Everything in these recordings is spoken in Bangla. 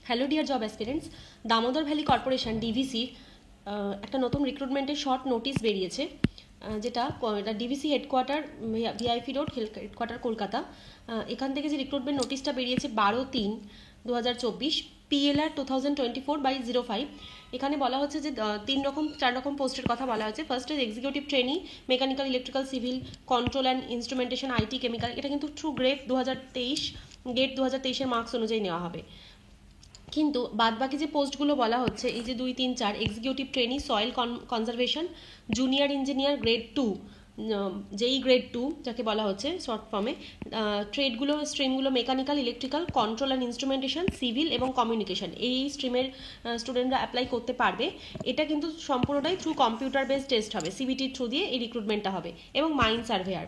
Hello dear job aspirants, Damodar valley corporation DVC একটা নতুন রিক্রুটমেন্টের শর্ট নোটিশ বেরিয়েছে, যেটা DVC headquarter VIP road headquarter Kolkata. এখান থেকে যে রিক্রুটমেন্ট নোটিশটা বেরিয়েছে 12/3/2024 PLR 2024/05। এখানে বলা হচ্ছে যে চার রকম পোস্টের কথা বলা হচ্ছে। First is executive trainee, mechanical, electrical, civil, control and instrumentation, IT, chemical. এটা কিন্তু থ্রু গ্রেড 2023 মার্কস অনুযায়ী নেওয়া হবে। কিন্তু বাদবাকি যে পোস্টগুলো বলা হচ্ছে, এই যে 2, 3, 4, executive trainee, soil conservation, junior engineer grade 2, যেই গ্রেড 2 যাকে বলা হচ্ছে শর্ট ফর্মে, ট্রেডগুলো স্ট্রিমগুলো mechanical, electrical, control and instrumentation, civil এবং কমিউনিকেশন, এই স্ট্রিমের স্টুডেন্টরা অ্যাপ্লাই করতে পারবে। এটা কিন্তু সম্পূর্ণটাই থ্রু কম্পিউটার বেসড টেস্ট হবে, সিবিটির থ্রু দিয়ে এই রিক্রুটমেন্টটা হবে। এবং mine surveyor,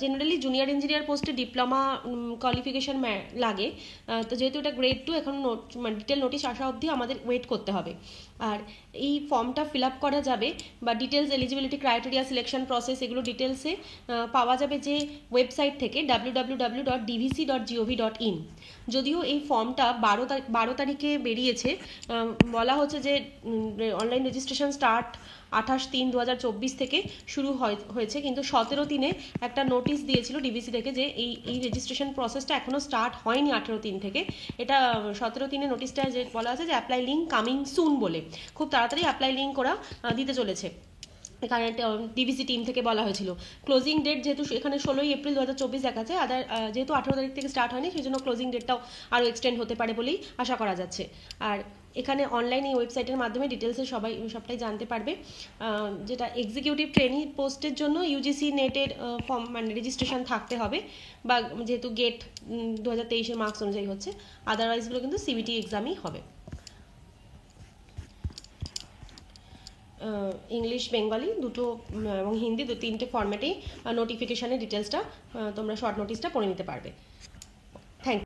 generally junior engineer পোস্টে ডিপ্লোমা কোয়ালিফিকেশন লাগে। তো যেহেতু এটা গ্রেড 2, এখন ডিটেল নোটিশ আসা অবধি আমাদের ওয়েট করতে হবে। আর এই ফর্মটা ফিল আপ করা যাবে বা details, eligibility criteria, selection process, এগুলো ডিটেলসে পাওয়া যাবে যে ওয়েবসাইট থেকে www.dvc.gov.in। যদিও এই ফর্মটা 12 তারিখে বেরিয়েছে, বলা হচ্ছে যে অনলাইন রেজিস্ট্রেশন স্টার্ট 28/3/2024 থেকে শুরু হয়েছে, কিন্তু 17/3 একটা নোটিশ দিয়েছিল ডিভিসি থেকে যে এই রেজিস্ট্রেশন প্রসেসটা এখনও স্টার্ট হয়নি 18/3 থেকে। এটা 17/3 নোটিশটা যে বলা আছে যে অ্যাপ্লাই লিঙ্ক কামিং সুন বলে, খুব তাড়াতাড়ি অ্যাপ্লাই লিঙ্ক ওরা দিতে চলেছে। এখানে ডিভিসি টিম থেকে বলা হয়েছিল ক্লোজিং ডেট যেহেতু এখানে 16 এপ্রিল 2024 দেখাচ্ছে, যেহেতু 18 তারিখ থেকে স্টার্ট হয়নি, সেই জন্য ক্লোজিং ডেটটাও আরও এক্সটেন্ড হতে পারে বলেই আশা করা যাচ্ছে। আর এখানে অনলাইন এই ওয়েবসাইটের মাধ্যমে ডিটেলসে সবটাই জানতে পারবে। যেটা এক্সিকিউটিভ ট্রেনিং পোস্টের জন্য ইউজিসি নেটের ফর্ম মানে রেজিস্ট্রেশন থাকতে হবে, বা যেহেতু গেট 2023 মার্কস অনুযায়ী হচ্ছে, আদারওয়াইজগুলো কিন্তু সিবিটি এক্সামই হবে। ইংলিশ, বেঙ্গলি দুটো এবং হিন্দি 3টে ফরম্যাটেই নোটিফিকেশানের ডিটেলসটা তোমরা শর্ট নোটিশটা পড়ে নিতে পারবে।